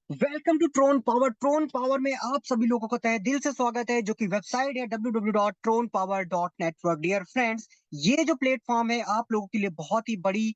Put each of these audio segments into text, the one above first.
Welcome to ट्रोन power में आप सभी लोगों का तहे दिल से स्वागत है, जो कि वेबसाइट है www.tronpower.network। डियर फ्रेंड्स, ये जो प्लेटफॉर्म है आप लोगों के लिए बहुत ही बड़ी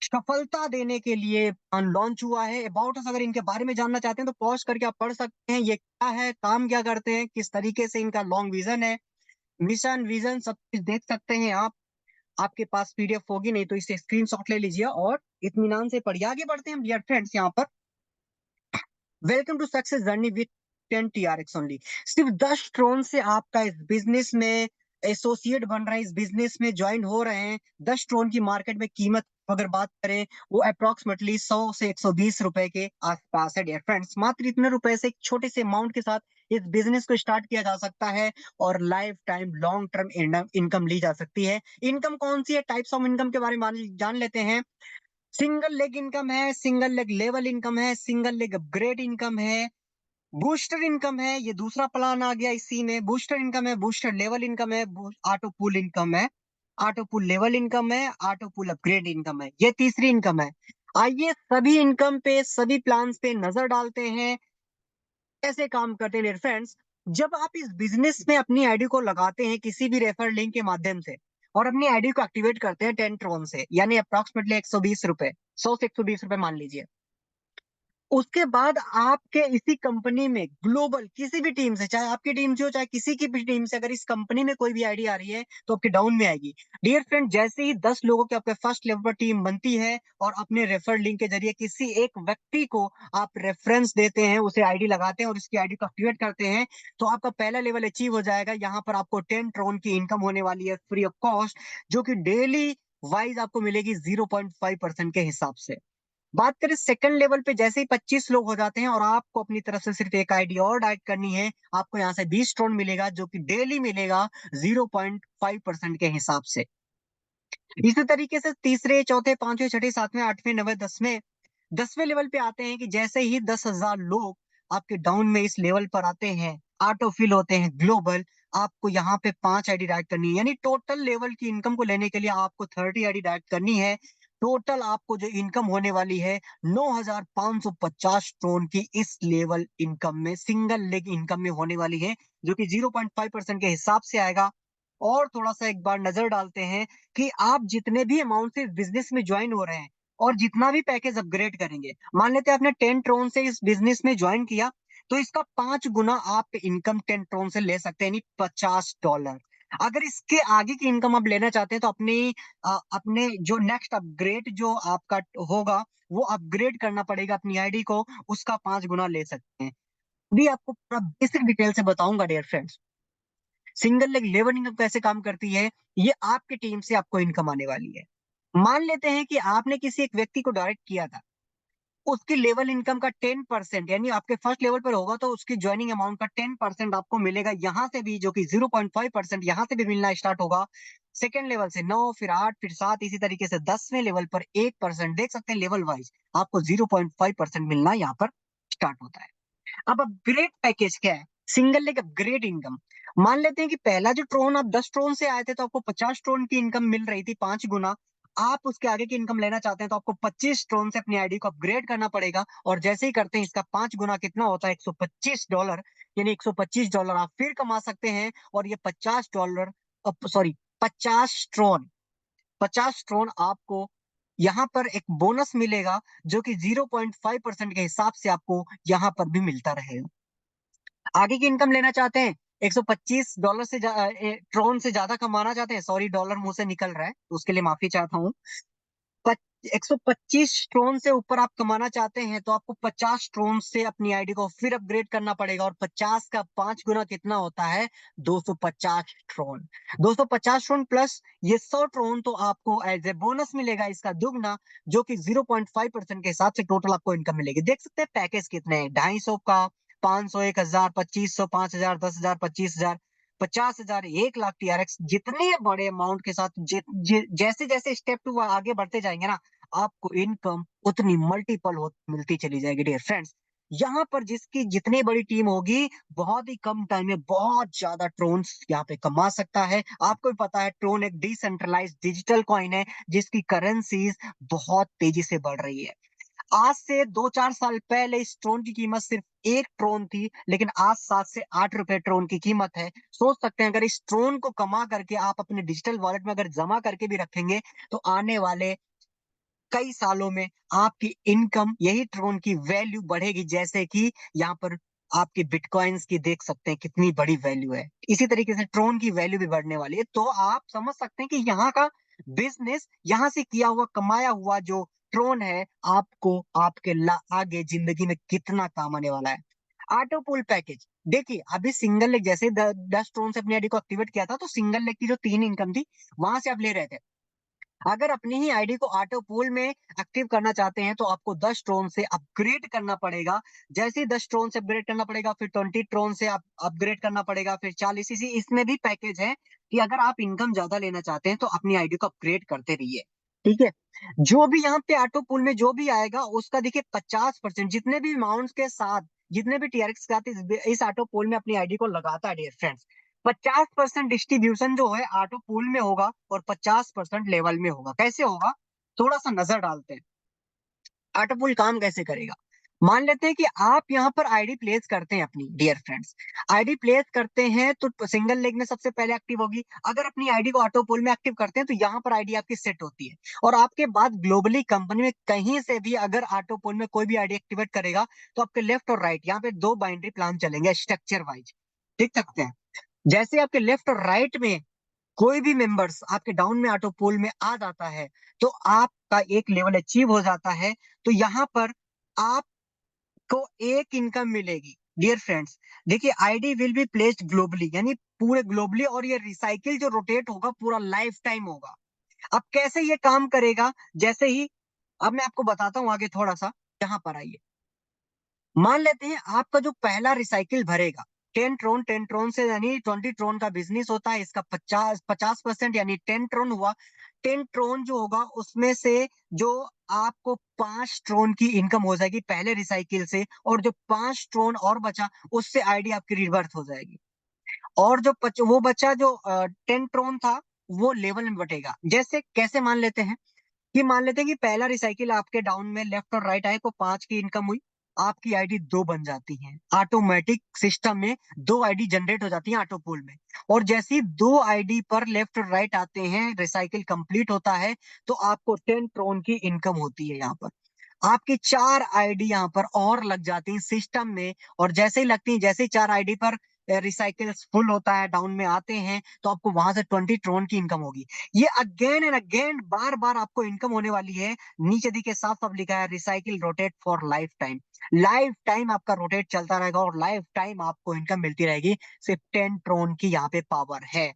सफलता देने के लिए लॉन्च हुआ है। अबाउट अस अगर इनके बारे में जानना चाहते हैं तो पॉज करके आप पढ़ सकते हैं। ये क्या है, काम क्या करते हैं, किस तरीके से इनका लॉन्ग विजन है, मिशन विजन सब कुछ देख सकते हैं आप। आपके पास पीडीएफ होगी, नहीं तो इसे स्क्रीनशॉट ले लीजिए और इत्मीनान से पढ़िए। आगे बढ़ते हैं डियर फ्रेंड्स। यहाँ पर welcome to success journey with 10 TRX only. सिर्फ 10 ट्रोन से आपका इस बिजनेस में एसोसिएट बन रहे हैं, इस बिजनेस में ज्वाइन हो रहे हैं। 10 ट्रोन की मार्केट में कीमत अगर बात करें, वो अप्रोक्सीमेटली 100 से 120 रुपए के आसपास है। डियर फ्रेंड्स, मात्र इतने रुपए से एक छोटे से अमाउंट के साथ इस बिजनेस को स्टार्ट किया जा सकता है और lifetime long term income ली जा सकती है। इनकम कौन सी है, टाइप्स ऑफ इनकम के बारे में जान लेते हैं। सिंगल लेग इनकम है, सिंगल लेग लेवल इनकम है, सिंगल लेग अपग्रेड इनकम है, बूस्टर इनकम है। ये दूसरा प्लान आ गया इसी में। बूस्टर इनकम है, बूस्टर लेवल इनकम है, ऑटो पुल इनकम है, ऑटो पुल लेवल इनकम है, ऑटो पुल अपग्रेड इनकम है। ये तीसरी इनकम है। आइए सभी इनकम पे, सभी प्लान्स पे नजर डालते हैं, कैसे काम करते हैं फ्रेंड्स। जब आप इस बिजनेस में अपनी आईडी को लगाते हैं किसी भी रेफर लिंक के माध्यम से और अपनी आईडी को एक्टिवेट करते हैं 10 ट्रोन से, यानी अप्रोक्सीमेटली 120 रुपए, 100 से 120 रुपए मान लीजिए। उसके बाद आपके इसी कंपनी में ग्लोबल किसी भी टीम से, चाहे आपकी टीम से हो चाहे किसी की भी टीम से, अगर इस कंपनी में कोई भी आईडी आ रही है तो आपके डाउन में आएगी। डियर फ्रेंड, जैसे ही 10 लोगों की आपके फर्स्ट लेवल पर टीम बनती है और अपने रेफर लिंक के जरिए किसी एक व्यक्ति को आप रेफरेंस देते हैं, उसे आईडी लगाते हैं और उसकी आईडी को एक्टिवेट करते हैं, तो आपका पहला लेवल अचीव हो जाएगा। यहाँ पर आपको 10 ट्रोन की इनकम होने वाली है फ्री ऑफ कॉस्ट, जो कि डेली वाइज आपको मिलेगी 0.5% के हिसाब से। बात करें सेकंड लेवल पे, जैसे ही 25 लोग हो जाते हैं और आपको अपनी तरफ से सिर्फ एक आईडी और ऐड करनी है, आपको यहाँ से 20 स्टोन मिलेगा, जो कि डेली मिलेगा 0.5% के हिसाब से। इसी तरीके से तीसरे, चौथे, पांचवें, छठे, सातवें, आठवें, नवे, 10वें लेवल पे आते हैं कि जैसे ही 10,000 लोग आपके डाउन में इस लेवल पर आते हैं, ऑटो फिल होते हैं ग्लोबल, आपको यहाँ पे 5 आईडी डायरेक्ट करनी है। यानी टोटल लेवल की इनकम को लेने के लिए आपको 30 आईडी डायरेक्ट करनी है। टोटल आपको जो इनकम होने वाली है 9,550 ट्रोन की इस लेवल इनकम में, सिंगल लेग इनकम में होने वाली है, जो कि 0.5% के हिसाब से आएगा। और थोड़ा सा एक बार नजर डालते हैं कि आप जितने भी अमाउंट से बिजनेस में ज्वाइन हो रहे हैं और जितना भी पैकेज अपग्रेड करेंगे, मान लेते हैं आपने 10 ट्रोन से इस बिजनेस में ज्वाइन किया, तो इसका 5 गुना आप इनकम 10 ट्रोन से ले सकते हैं, यानी $50। अगर इसके आगे की इनकम आप लेना चाहते हैं तो अपने जो नेक्स्ट अपग्रेड जो आपका होगा, वो अपग्रेड करना पड़ेगा अपनी आईडी को, उसका 5 गुना ले सकते हैं। भी आपको पूरा बेसिक डिटेल से बताऊंगा dear friends. Single leg level income कैसे काम करती है, ये आपकी टीम से आपको इनकम आने वाली है। मान लेते हैं कि आपने किसी एक व्यक्ति को डायरेक्ट किया था, उसकी लेवल इनकम का 10%, यानी आपके फर्स्ट लेवल पर होगा तो उसकी ज्वाइनिंग अमाउंट का 10% आपको मिलेगा यहाँ से भी, जो कि 0.5% यहाँ से भी मिलना स्टार्ट होगा। सेकेंड लेवल से 9, फिर 8, फिर 7, इसी तरीके से 10वें लेवल पर 1%, देख सकते हैं लेवल वाइज आपको 0.5% मिलना यहाँ पर स्टार्ट होता है। अब अपग्रेड पैकेज क्या है, सिंगल लेग अपग्रेड इनकम। मान लेते हैं कि पहला जो ट्रोन, आप 10 ट्रोन से आए थे तो आपको 50 ट्रोन की इनकम मिल रही थी, 5 गुना। आप उसके आगे की इनकम लेना चाहते हैं तो आपको 25 ट्रोन से अपनी आईडी को अपग्रेड करना पड़ेगा, और जैसे ही करते हैं इसका 5 गुना कितना होता है, $125, यानी $125 आप फिर कमा सकते हैं। और ये $50, सॉरी, 50 ट्रोन, 50 ट्रोन आपको यहाँ पर एक बोनस मिलेगा, जो कि 0.5% के हिसाब से आपको यहाँ पर भी मिलता रहेगा। आगे की इनकम लेना चाहते हैं, $125 से ट्रोन से ज्यादा कमाना चाहते हैं, सॉरी डॉलर मुंह से निकल रहा है तो उसके लिए माफी चाहता हूँ। 125 ट्रोन से ऊपर आप कमाना चाहते हैं तो आपको 50 ट्रोन से अपनी आईडी को फिर अपग्रेड करना पड़ेगा, और 50 का 5 गुना कितना होता है, 250 ट्रोन। 250 ट्रोन प्लस ये 100 ट्रोन तो आपको एज ए बोनस मिलेगा, इसका दुगना, जो कि 0.5% के हिसाब से टोटल आपको इनकम मिलेगी। देख सकते हैं पैकेज कितने हैं, 250 का, 500, 1,000, 2500, 5,000, 10,000, 25,000, 50,000, 1 लाख TRX। जितने बड़े अमाउंट के साथ जैसे जैसे स्टेप टू आगे बढ़ते जाएंगे ना, आपको इनकम उतनी मल्टीपल हो मिलती चली जाएगी डियर फ्रेंड्स। यहाँ पर जिसकी जितनी बड़ी टीम होगी, बहुत ही कम टाइम में बहुत ज्यादा ट्रोन्स यहाँ पे कमा सकता है। आपको भी पता है ट्रोन एक डिसेंट्रलाइज्ड डिजिटल कॉइन है, जिसकी करेंसीज बहुत तेजी से बढ़ रही है। आज से 2-4 साल पहले इस ट्रोन की कीमत सिर्फ 1 ट्रोन थी, लेकिन आज 7 से 8 रुपए ट्रोन की कीमत है। सोच सकते हैं अगर इस ट्रोन को कमा करके आप अपने डिजिटल वॉलेट में अगर जमा करके भी रखेंगे, तो आने वाले कई सालों में आपकी इनकम यही ट्रोन की वैल्यू बढ़ेगी। जैसे कि यहाँ पर आपके बिटकॉइंस की देख सकते हैं कितनी बड़ी वैल्यू है, इसी तरीके से ट्रोन की वैल्यू भी बढ़ने वाली है। तो आप समझ सकते हैं कि यहाँ का बिजनेस, यहाँ से किया हुआ कमाया हुआ जो ट्रोन है, आपको आपके आगे जिंदगी में कितना काम आने वाला है। ऑटो पुल पैकेज देखिए, अभी सिंगल लेग जैसे 10 ट्रोन से अपनी आईडी को एक्टिवेट किया था, तो सिंगल लेग की जो 3 इनकम थी वहां से आप ले रहे थे। अगर अपनी ही आईडी को ऑटो पूल में एक्टिव करना चाहते हैं, तो आपको 10 ट्रोन से अपग्रेड करना पड़ेगा। जैसे ही 10 ट्रोन से अपग्रेड करना पड़ेगा, फिर 20 ट्रोन से आप अपग्रेड करना पड़ेगा, फिर 40। इसी इसमें भी पैकेज है कि अगर आप इनकम ज्यादा लेना चाहते हैं, तो अपनी आईडी को अपग्रेड करते रहिए। ठीक है। जो भी यहाँ पे ऑटो पूल में जो भी आएगा, उसका देखिए 50% जितने भी अमाउंट के साथ, जितने भी टीआरएक्स के साथ इस ऑटो पूल में अपनी आईडी को लगाता है डियर फ्रेंड्स, 50% डिस्ट्रीब्यूशन जो है ऑटो पूल में होगा और 50% लेवल में होगा। कैसे होगा, थोड़ा सा नजर डालते हैं। ऑटो पूल काम कैसे करेगा। मान लेते हैं कि आप यहाँ पर आईडी प्लेस करते हैं अपनी, डियर फ्रेंड्स, आईडी प्लेस करते हैं तो सिंगल लेग में सबसे पहले एक्टिव होगी। अगर अपनी आईडी को ऑटो पूल में एक्टिव करते हैं, तो यहाँ पर आईडी आपकी सेट होती है। और आपके बाद ग्लोबली कंपनी में कहीं से भी अगर ऑटो पूल में कोई भी आईडी एक्टिवेट करेगा, तो आपके लेफ्ट और राइट यहाँ पे 2 बाइनरी प्लान चलेंगे स्ट्रक्चर वाइज। देख सकते हैं, जैसे आपके लेफ्ट और राइट में कोई भी मेंबर्स आपके डाउन में ऑटो पोल में आ जाता है, तो आपका एक लेवल अचीव हो जाता है। तो यहाँ पर आपको एक इनकम मिलेगी। डियर फ्रेंड्स, देखिए ID will be placed globally, यानी पूरे ग्लोबली, और ये रिसाइकिल जो रोटेट होगा पूरा लाइफ टाइम होगा। अब कैसे ये काम करेगा, जैसे ही अब मैं आपको बताता हूँ आगे थोड़ा सा। यहाँ पर आइए, मान लेते हैं आपका जो पहला रिसाइकिल भरेगा 10 ट्रोन से, यानी 20 ट्रोन का बिजनेस होता है, इसका 50-50% यानी 10 ट्रोन हुआ। 10 ट्रोन जो होगा उसमें से जो आपको 5 ट्रोन की इनकम हो जाएगी पहले रिसाइकिल से, और जो 5 ट्रोन और बचा, उससे आईडी आपकी रिवर्थ हो जाएगी। और जो वो बचा जो 10 ट्रोन था, वो लेवल में बटेगा। जैसे कैसे मान लेते हैं कि मान लेते हैं कि पहला रिसाइकिल आपके डाउन में लेफ्ट और राइट आए, को 5 की इनकम हुई, आपकी आईडी 2 बन जाती है। ऑटोमेटिक सिस्टम में 2 आईडी जनरेट हो जाती है ऑटो पूल में। और जैसे ही 2 आईडी पर लेफ्ट और राइट आते हैं, रिसाइकिल कंप्लीट होता है, तो आपको 10 ट्रोन की इनकम होती है। यहाँ पर आपकी 4 आईडी यहाँ पर और लग जाती है सिस्टम में। और जैसे ही लगती है, जैसे ही 4 आईडी पर रिसाइकल्स फुल होता है, डाउन में आते हैं, तो आपको वहां से 20 ट्रोन की इनकम होगी। ये अगेन एंड अगेन बार बार आपको इनकम होने वाली है। नीचे देखिए साफ साफ लिखा है, recycle rotate for life time. Life time आपका रोटेट चलता रहेगा और लाइफ टाइम आपको इनकम मिलती रहेगी। सिर्फ 10 ट्रोन की यहाँ पे पावर है।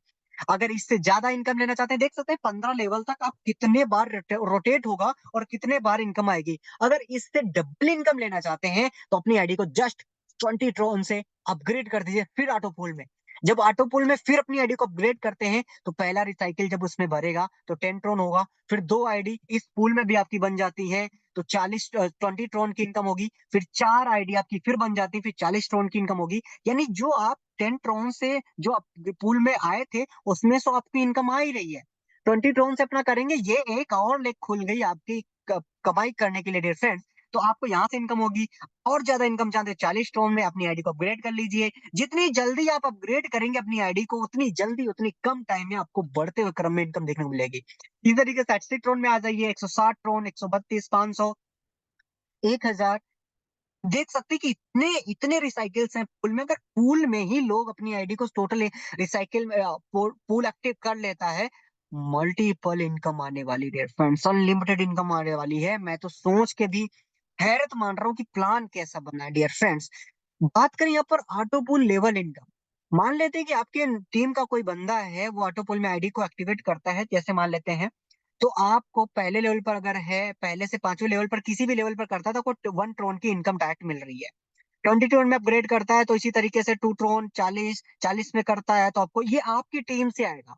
अगर इससे ज्यादा इनकम लेना चाहते हैं, देख सकते हैं 15 लेवल तक आप कितने बार रोटेट होगा और कितने बार इनकम आएगी। अगर इससे डबल इनकम लेना चाहते हैं, तो अपनी आईडी को जस्ट 20 ट्रोन से अपग्रेड कर दीजिए, फिर ऑटो पूल में। जब ऑटो पूल में फिर अपनी आईडी को अपग्रेड करते हैं, तो पहला रिसाइकिल जब उसमें भरेगा, तो 10 ट्रोन होगा, फिर 2 आईडी इस पूल में भी आपकी बन जाती है, तो 20 ट्रोन की इनकम होगी। फिर 4 आईडी आपकी फिर बन जाती है, फिर 40 ट्रोन की इनकम होगी। यानी जो आप 10 ट्रोन से जो आप पूल में आए थे, उसमें से आपकी इनकम आ ही रही है। 20 ट्रोन से अपना करेंगे, ये एक और लेग खुल गई आपकी कमाई करने के लिए डियर फ्रेंड्स। तो आपको यहाँ से इनकम होगी। और ज्यादा इनकम चाहते हैं, 40 ट्रोन में अपनी आईडी को अपग्रेड कर लीजिए। जितनी जल्दी आप अपग्रेड करेंगे अपनी आईडी को, उतनी जल्दी उतनी कम टाइम में आपको बढ़ते हुए क्रम में इनकम देखने को मिलेगी। इसी तरीके से 80 ट्रोन में आ जाइए, 160 ट्रोन, 132, 500, 1000। देख सकते हैं कि इतने इतने रिसाइकल्स हैं पूल में। अगर पूल में ही लोग अपनी आईडी को टोटल रिसाइकिल पूल एक्टिव कर लेता है, मल्टीपल इनकम आने वाली है फ्रेंड्स, अनलिमिटेड इनकम आने वाली है। मैं तो सोच के भी हैरत मान रहा हूँ कि प्लान कैसा बना है डियर फ्रेंड्स। बात करें यहाँ पर ऑटो पूल लेवल इनकम। मान लेते हैं कि आपके टीम का कोई बंदा है, वो ऑटो पूल में आईडी को एक्टिवेट करता है, जैसे मान लेते हैं। तो आपको पहले लेवल पर अगर है, पहले से 5वें लेवल पर किसी भी लेवल पर करता है, तो आपको 1 ट्रोन की इनकम डायरेक्ट मिल रही है। 20 ट्रोन में अपग्रेड करता है, तो इसी तरीके से 2 ट्रोन, 40 में करता है, तो आपको ये आपकी टीम से आएगा।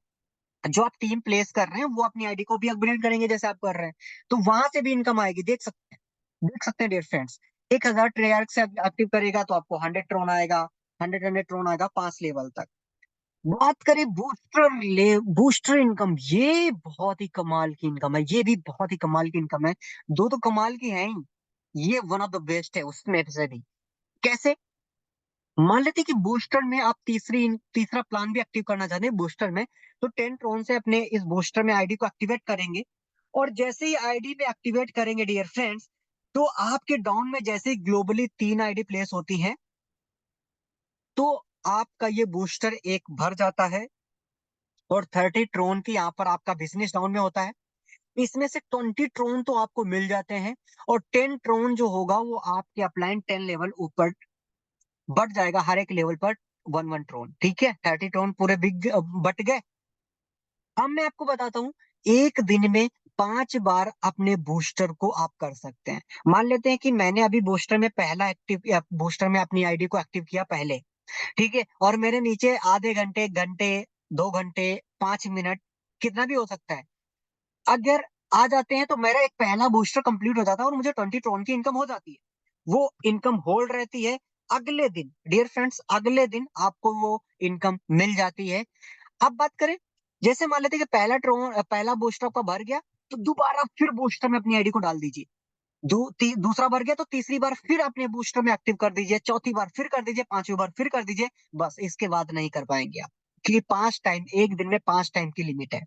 जो आप टीम प्लेस कर रहे हैं, वो अपनी आईडी को भी अपग्रेड करेंगे जैसे आप कर रहे हैं, तो वहां से भी इनकम आएगी। देख सकते हैं डियर फ्रेंड्स। 1,000 ट्रेयर्क से एक्टिव करेगा, तो आपको 100 ट्रोन आएगा। 100 ट्रोन आएगा 5 लेवल तक। बात करें बूस्टर इनकम, ये बहुत ही कमाल की इनकम है, ये भी बहुत ही कमाल की इनकम है। दो तो कमाल की है ही। ये वन ऑफ द बेस्ट है उसमें से भी। कैसे? मान लेते हैं कि बूस्टर में आप तीसरा प्लान भी एक्टिव करना चाहते हैं बूस्टर में, तो 10 ट्रोन से अपने इस बूस्टर में आईडी को एक्टिवेट करेंगे। और जैसे ही आईडी में एक्टिवेट करेंगे डियर फ्रेंड्स, तो आपके डाउन में जैसे ही ग्लोबली 3 आईडी प्लेस होती हैं, तो आपका ये बूस्टर एक भर जाता है और 30 ट्रोन की यहाँ पर आपका बिजनेस डाउन में होता है। इसमें से 20 ट्रोन तो आपको मिल जाते हैं और 10 ट्रोन जो होगा वो आपके अपलाइन 10 लेवल ऊपर बढ़ जाएगा, हर एक लेवल पर 1 1 ट्रोन। ठीक है, 30 ट्रोन पूरे बिग बट गए। अब मैं आपको बताता हूँ, एक दिन में 5 बार अपने बूस्टर को आप कर सकते हैं। मान लेते हैं कि मैंने अभी बूस्टर में पहला एक्टिव बूस्टर में अपनी आईडी को एक्टिव किया पहले, ठीक है, और मेरे नीचे आधे घंटे, घंटे, 2 घंटे, 5 मिनट, कितना भी हो सकता है, अगर आ जाते हैं तो मेरा एक पहला बूस्टर कंप्लीट हो जाता है और मुझे 20 ट्रोन की इनकम हो जाती है। वो इनकम होल्ड रहती है। अगले दिन डियर फ्रेंड्स, अगले दिन आपको वो इनकम मिल जाती है। अब बात करें, जैसे मान लेते हैं कि पहला बूस्टर आपका भर गया, तो दोबारा फिर बूस्टर में अपनी आईडी को डाल दीजिए। दूसरा भर गया तो तीसरी बार फिर अपने बूस्टर में एक्टिव कर दीजिए, चौथी बार फिर कर दीजिए, पांचवी बार फिर कर दीजिए। बस इसके बाद नहीं कर पाएंगे आप, क्योंकि 5 टाइम, एक दिन में 5 टाइम की लिमिट है।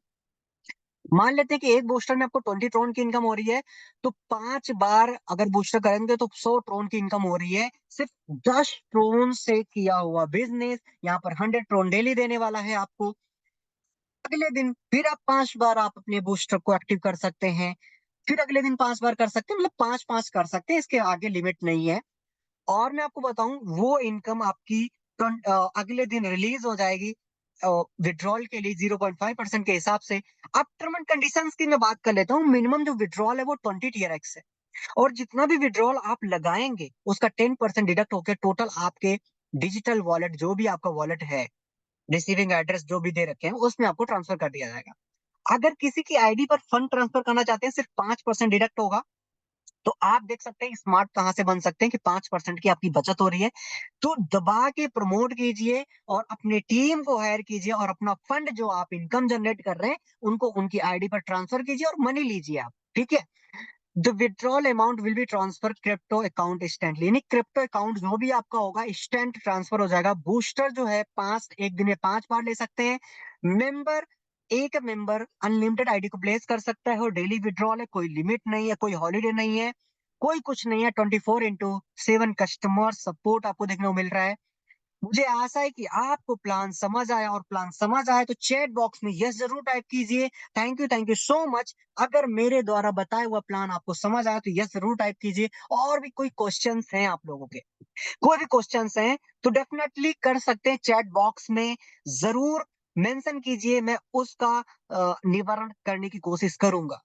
मान लेते हैं कि एक बूस्टर में आपको 20 ट्रोन की इनकम हो रही है, तो 5 बार अगर बूस्टर करेंगे तो 100 ट्रोन की इनकम हो रही है। सिर्फ 10 ट्रोन से किया हुआ बिजनेस यहाँ पर 100 ट्रोन डेली देने वाला है आपको। अगले दिन फिर आप 5 बार आप अपने बूस्टर को एक्टिव कर सकते हैं, फिर अगले दिन 5 बार कर सकते हैं, मतलब 5 5 कर सकते हैं, इसके आगे लिमिट नहीं है। और मैं आपको बताऊं, वो इनकम आपकी अगले दिन रिलीज हो जाएगी विड्रॉल के लिए 0.5% के हिसाब से। अब टर्म एंड कंडीशंस की मैं बात कर लेता हूँ। मिनिमम जो विड्रॉल है वो 20 TRX है, और जितना भी विड्रॉल आप लगाएंगे उसका 10% डिडक्ट होकर टोटल आपके डिजिटल वॉलेट, जो भी आपका वॉलेट है, रिसीविंग एड्रेस जो भी दे रखे हैं, उसमें आपको ट्रांसफर कर दिया जाएगा। अगर किसी की आईडी पर फंड ट्रांसफर करना चाहते हैं, सिर्फ 5% डिडक्ट होगा। तो आप देख सकते हैं स्मार्ट कहां से बन सकते हैं कि 5% की आपकी बचत हो रही है। तो दबा के प्रमोट कीजिए और अपनी टीम को हायर कीजिए और अपना फंड जो आप इनकम जनरेट कर रहे हैं उनको उनकी आईडी पर ट्रांसफर कीजिए और मनी लीजिए आप। ठीक है, the withdrawal amount will be transfer crypto account instantly, यानी क्रिप्टो अकाउंट जो भी आपका होगा इंस्टेंट ट्रांसफर हो जाएगा। बूस्टर जो है पांच, एक दिन में 5 बार ले सकते हैं। मेंबर, एक मेंबर अनलिमिटेड आईडी को प्लेस कर सकता है और डेली विड्रॉल है, कोई लिमिट नहीं है, कोई हॉलीडे नहीं है, कोई कुछ नहीं है। 24/7 कस्टमर सपोर्ट आपको देखने को मिल रहा है। मुझे आशा है कि आपको प्लान समझ आया, और प्लान समझ आया तो चैट बॉक्स में यस जरूर टाइप कीजिए। Thank you so much. अगर मेरे द्वारा बताया हुआ प्लान आपको समझ आया तो यस जरूर टाइप कीजिए। और भी कोई क्वेश्चंस हैं आप लोगों के, कोई भी क्वेश्चंस हैं तो डेफिनेटली कर सकते हैं चैट बॉक्स में, जरूर मेंशन कीजिए, मैं उसका निवारण करने की कोशिश करूंगा।